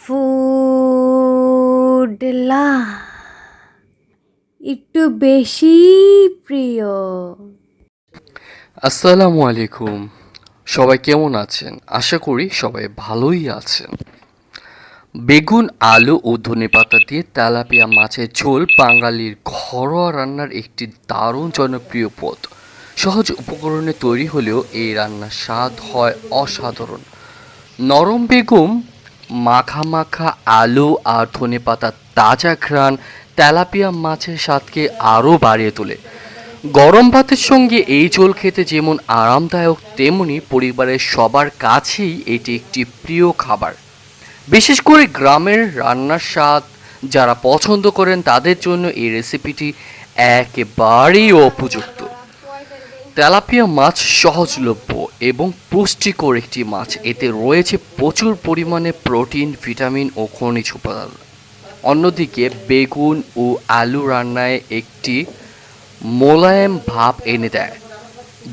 ফুডলা একটু বেশি প্রিয়। আসসালামু আলাইকুম। সবাই কেমন আছেন? আশা করি সবাই ভালোই আছেন। বেগুন, আলু ও ধনেপাতা দিয়ে তেলাপিয়া মাছের ঝোল বাঙালির ঘরোয়া রান্নার একটি দারুণ জনপ্রিয় পদ। সহজ উপকরণে তৈরি হলেও এই রান্নার স্বাদ হয় অসাধারণ। নরম বেগুন, মাখা মাখা আলু আর ধনেপাতার তাজা ঘ্রাণ তেলাপিয়া মাছের স্বাদকে আরও বাড়িয়ে তোলে। গরম ভাতের সঙ্গে এই ঝোল খেতে যেমন আরামদায়ক, তেমনি পরিবারের সবার কাছেই এটি একটি প্রিয় খাবার। বিশেষ করে গ্রামের রান্নার স্বাদ যারা পছন্দ করেন তাদের জন্য এই রেসিপিটি একেবারেই উপযুক্ত। তেলাপিয়া মাছ সহজলভ্য এবং পুষ্টিকর একটি মাছ। এতে রয়েছে প্রচুর পরিমাণে প্রোটিন, ভিটামিন ও খনিজ উপাদান। অন্যদিকে বেগুন ও আলু রান্নায় একটি মোলায়েম ভাব এনে দেয়।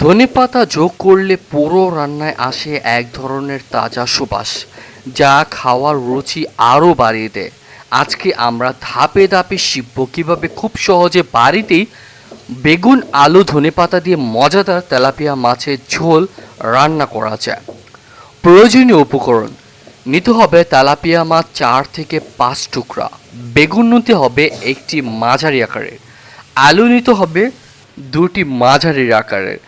ধনেপাতা যোগ করলে পুরো রান্নায় আসে এক ধরনের তাজা সুবাস, যা খাওয়ার রুচি আরও বাড়িয়ে দেয়। আজকে আমরা ধাপে ধাপে শিখব কীভাবে খুব সহজে বাড়িতেই বেগুন, আলু, ধনেপাতা দিয়ে মজাদার তেলাপিয়া মাছের ঝোল রান্না করা যায়। প্রয়োজনীয় উপকরণ: নিতে হবে তেলাপিয়া মাছ 4 থেকে 5 টুকরা, বেগুন নিতে হবে একটি মাঝারি আকারের, আলু নিতে হবে 2টি মাঝারি আকারের,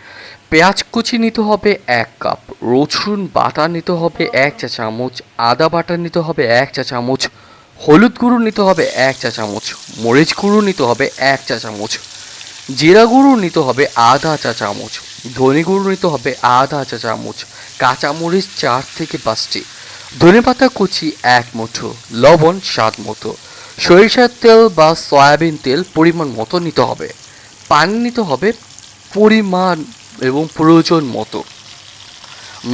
পেঁয়াজ কুচি নিতে হবে 1 কাপ, রসুন বাটা নিতে হবে 1 চা চামচ, আদা বাটা নিতে হবে 1 চা চামচ, হলুদ গুঁড়ো নিতে হবে 1 চা চামচ, মরিচ গুঁড়ো নিতে হবে 1 চা চামচ, জিরা গুঁড়ো নিতে হবে আধা চা চামচ, ধনে গুঁড়ো নিতে হবে আধা চা চামচ, কাঁচামরিচ 4 থেকে 5টি, ধনেপাতা কুচি 1 মুঠো, লবণ স্বাদ মতো, সরিষার তেল বা সয়াবিন তেল পরিমাণ মতো নিতে হবে, পানি নিতে হবে পরিমাণ এবং প্রয়োজন মতো।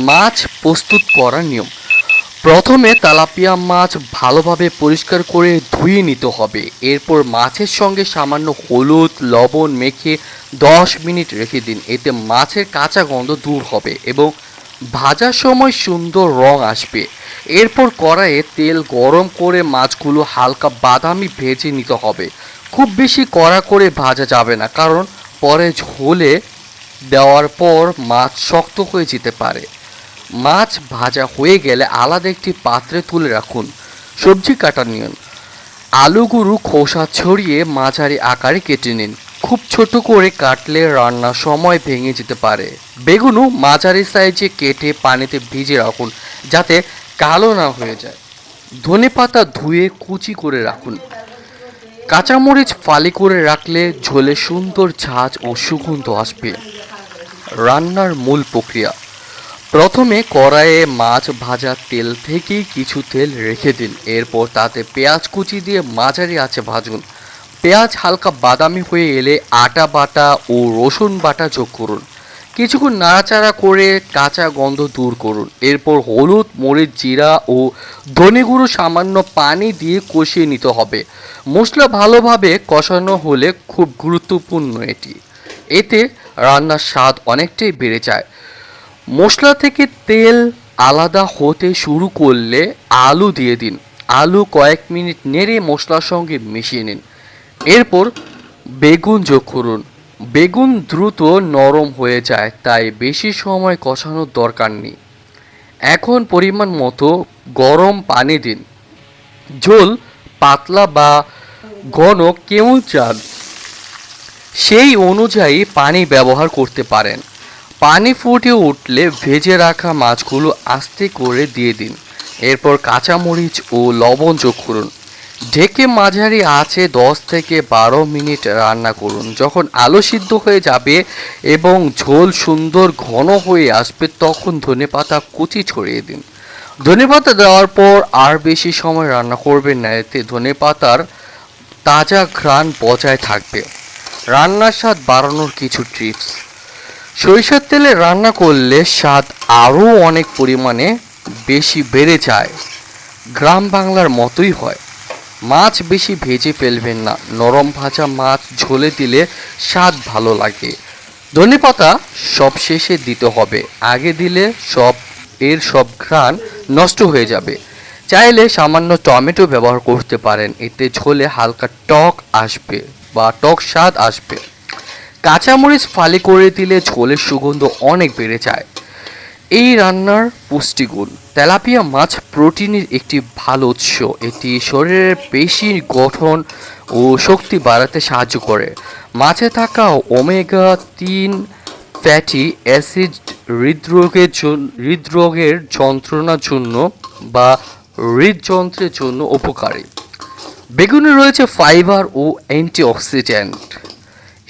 মাছ প্রস্তুত করার নিয়ম: প্রথমে তেলাপিয়া মাছ ভালোভাবে পরিষ্কার করে ধুয়ে নিতে হবে। এরপর মাছের সঙ্গে সামান্য হলুদ লবণ মেখে 10 মিনিট রেখে দিন। এতে মাছের কাঁচা গন্ধ দূর হবে এবং ভাজার সময় সুন্দর রং আসবে। এরপর কড়াইয়ে তেল গরম করে মাছগুলো হালকা বাদামি ভেজে নিতে হবে। খুব বেশি কড়া করে ভাজা যাবে না, কারণ পরে ঝোলে দেওয়ার পর মাছ শক্ত হয়ে যেতে পারে। মাছ ভাজা হয়ে গেলে আলাদা একটি পাত্রে তুলে রাখুন। সবজি কাটার নিয়ম: আলুগুলো খোসা ছড়িয়ে মাঝারি আকারে কেটে নিন। খুব ছোট করে কাটলে রান্নার সময় ভেঙে যেতে পারে। বেগুনও মাঝারি সাইজে কেটে পানিতে ভিজিয়ে রাখুন, যাতে কালো না হয়ে যায়। ধনেপাতা ধুয়ে কুচি করে রাখুন। কাঁচামরিচ ফালি করে রাখলে ঝোলে সুন্দর ঝাঁঝ ও সুগন্ধ আসবে। রান্নার মূল প্রক্রিয়া: প্রথমে কড়াইয়ে মাছ ভাজার তেল থেকে কিছু তেল রেখে দিন। এরপর তাতে পেঁয়াজ কুচি দিয়ে মাঝারি আঁচে ভাজুন। পেঁয়াজ হালকা বাদামি হয়ে এলে আটা বাটা ও রসুন বাটা যোগ করুন। কিছুক্ষণ নাড়াচাড়া করে কাঁচা গন্ধ দূর করুন। এরপর হলুদ, মরিচ, জিরা ও ধনে গুঁড়ো সামান্য পানি দিয়ে কষিয়ে নিতে হবে। মশলা ভালোভাবে কষানো হলে খুব গুরুত্বপূর্ণ এটি, এতে রান্নার স্বাদ অনেকটাই বেড়ে যায়। মশলা থেকে তেল আলাদা হতে শুরু করলে আলু দিয়ে দিন। আলু কয়েক মিনিট নেড়ে মশলার সঙ্গে মিশিয়ে নিন। এরপর বেগুন যোগ করুন। বেগুন দ্রুত নরম হয়ে যায়, তাই বেশি সময় কষানোর দরকার নেই। এখন পরিমাণ মতো গরম পানি দিন। ঝোল পাতলা বা ঘন কেমন চান সেই অনুযায়ী পানি ব্যবহার করতে পারেন। পানি ফুটে উঠলে ভেজে রাখা মাছগুলো আস্তে করে দিয়ে দিন। এরপর কাঁচামরিচ ও লবণ যোগ করুন। ঢেকে মাঝারি আঁচে 10 থেকে 12 মিনিট রান্না করুন। যখন আলু সিদ্ধ হয়ে যাবে এবং ঝোল সুন্দর ঘন হয়ে আসবে, তখন ধনেপাতা কুচি ছড়িয়ে দিন। ধনেপাতা দেওয়ার পর আর বেশি সময় রান্না করবেন না, এতে ধনেপাতার তাজা ঘ্রাণ বজায় থাকবে। রান্নার স্বাদ বাড়ানোর কিছু টিপস: সরিষার তেলে রান্না করলে স্বাদ আরও অনেক পরিমাণে বেশি বেড়ে যায়। গ্রাম বাংলার মতোই হয়। মাছ বেশি ভেজে ফেলবেন না, নরম ভাজা মাছ ঝোলে দিলে স্বাদ ভালো লাগে। ধনেপাতা সব শেষে দিতে হবে, আগে দিলে সব ঘ্রাণ নষ্ট হয়ে যাবে। চাইলে সামান্য টমেটো ব্যবহার করতে পারেন, এতে ঝোলে হালকা টক আসবে বা টক স্বাদ আসবে। কাঁচামরিচ ফালি করে দিলে ঝোলের সুগন্ধ অনেক বেড়ে যায়। এই রান্নার পুষ্টিগুণ: তেলাপিয়া মাছ প্রোটিনের একটি ভালো উৎস, এটি শরীরের পেশির গঠন ও শক্তি বাড়াতে সাহায্য করে। মাছে থাকা ওমেগা 3 ফ্যাটি অ্যাসিড হৃদরোগের যন্ত্রণার জন্য বা হৃদযন্ত্রের জন্য উপকারী। বেগুনে রয়েছে ফাইবার ও অ্যান্টিঅক্সিডেন্ট,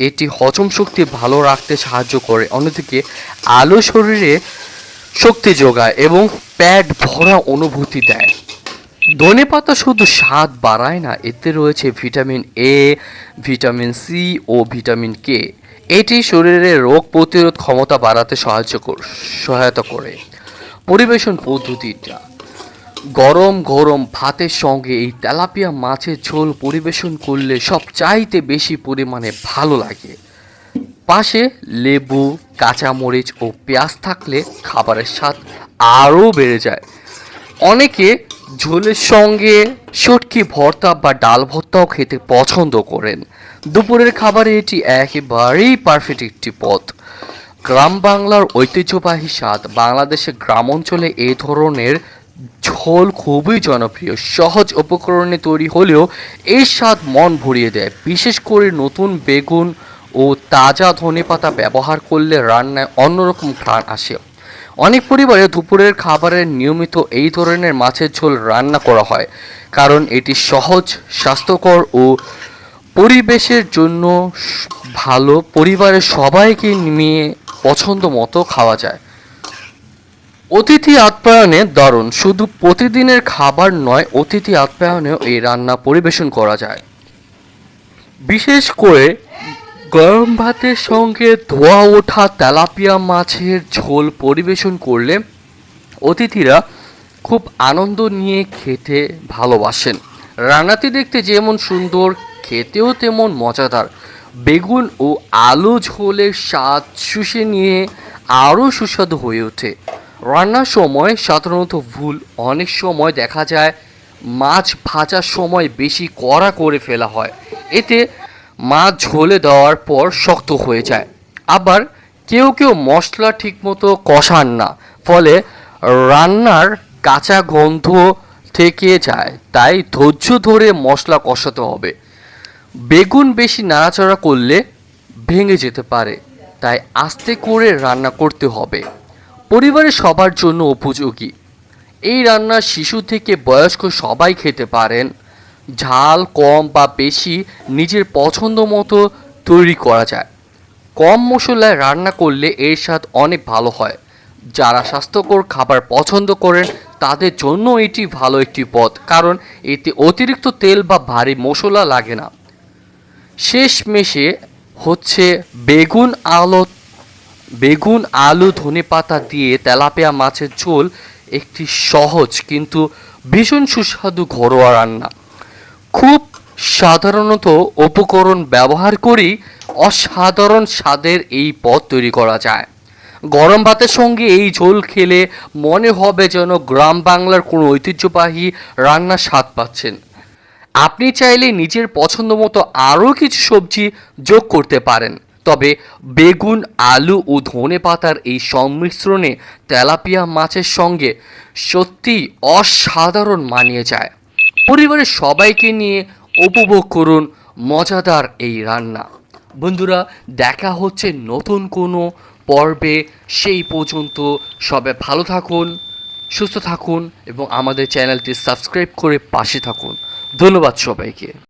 এটি হজম শক্তি ভালো রাখতে সাহায্য করে। অন্যদিকে আলু শরীরে শক্তি যোগায় এবং পেট ভরা অনুভূতি দেয়। ধনেপাতা শুধু স্বাদ বাড়ায় না, এতে রয়েছে ভিটামিন এ, ভিটামিন সি ও ভিটামিন কে, এটি শরীরের রোগ প্রতিরোধ ক্ষমতা বাড়াতে সহায়তা করে। পরিবেশন পদ্ধতিটা: গরম গরম ভাতের সঙ্গে এই তেলাপিয়া মাছের ঝোল পরিবেশন করলে সবচাইতে বেশি পরিমাণে ভালো লাগে। পাশে লেবু, কাঁচামরিচ ও পেঁয়াজ থাকলে খাবারের স্বাদ আরও বেড়ে যায়। অনেকে ঝোলের সঙ্গে শুটকি ভর্তা বা ডাল ভর্তাও খেতে পছন্দ করেন। দুপুরের খাবারে এটি একেবারেই পারফেক্ট একটি পদ। গ্রাম বাংলার ঐতিহ্যবাহী স্বাদ: বাংলাদেশের গ্রাম অঞ্চলে এই ধরনের ঝোল খুবই জনপ্রিয়। সহজ উপকরণে তৈরি হলেও এই স্বাদ মন ভরিয়ে দেয়। বিশেষ করে নতুন বেগুন ও তাজা ধনেপাতা ব্যবহার করলে রান্নায় অন্যরকম ঘ্রাণ আসে। অনেক পরিবারে দুপুরের খাবারে নিয়মিত এই ধরনের মাছের ঝোল রান্না করা হয়, কারণ এটি সহজ, স্বাস্থ্যকর ও পরিবেশের জন্য ভালো। পরিবারের সবাইকে নিয়ে পছন্দ মতো খাওয়া যায়। অতিথি আপ্যায়নে দারুণ। শুধু প্রতিদিনের খাবার নয়, অতিথি আপ্যায়নেও এই রান্না পরিবেশন করা যায়। বিশেষ করে গরম ভাতের সঙ্গে ধোয়া ওঠা তেলাপিয়া মাছের ঝোল পরিবেশন করলে অতিথিরা খুব আনন্দ নিয়ে খেতে ভালোবাসেন। রান্নাটি দেখতে যেমন সুন্দর, খেতেও তেমন মজাদার। বেগুন ও আলু ঝোলের স্বাদ শুষে নিয়ে আরও সুস্বাদু হয়ে ওঠে। রান্নার সময় সাধারণত ভুল: অনেক সময় দেখা যায় মাছ ভাজার সময় বেশি কড়া করে ফেলা হয়, এতে মাছ ঝোলে দেওয়ার পর শক্ত হয়ে যায়। আবার কেউ কেউ মশলা ঠিকমতো কষান না, ফলে রান্নার কাঁচা গন্ধ থেকে যায়। তাই ধৈর্য ধরে মশলা কষাতে হবে। বেগুন বেশি নাড়াচাড়া করলে ভেঙে যেতে পারে, তাই আস্তে করে রান্না করতে হবে। পরিবারের সবার জন্য উপযোগী এই রান্না শিশু থেকে বয়স্ক সবাই খেতে পারেন। ঝাল কম বা বেশি নিজের পছন্দ মতো তৈরি করা যায়। কম মশলায় রান্না করলে এর স্বাদ অনেক ভালো হয়। যারা স্বাস্থ্যকর খাবার পছন্দ করেন তাদের জন্য এটি ভালো একটি পদ, কারণ এতে অতিরিক্ত তেল বা ভারী মশলা লাগে না। শেষমেশে হচ্ছে বেগুন আলু ধনেপাতা দিয়ে তেলাপিয়া মাছের ঝোল একটি সহজ কিন্তু ভীষণ সুস্বাদু ঘরোয়া রান্না। খুব সাধারণত উপকরণ ব্যবহার করেই অসাধারণ স্বাদের এই পদ তৈরি করা যায়। গরম ভাতের সঙ্গে এই ঝোল খেলে মনে হবে যেন গ্রাম বাংলার কোনো ঐতিহ্যবাহী রান্নার স্বাদ পাচ্ছেন। আপনি চাইলে নিজের পছন্দ মতো আরও কিছু সবজি যোগ করতে পারেন, তবে বেগুন, আলু ও ধনেপাতার এই সংমিশ্রণে তেলাপিয়া মাছের সঙ্গে সত্যিই অসাধারণ মানিয়ে যায়। পরিবারের সবাইকে নিয়ে উপভোগ করুন মজাদার এই রান্না। বন্ধুরা, দেখা হচ্ছে নতুন কোনো পর্বে। সেই পর্যন্ত সবাই ভালো থাকুন, সুস্থ থাকুন এবং আমাদের চ্যানেলটি সাবস্ক্রাইব করে পাশে থাকুন। ধন্যবাদ সবাইকে।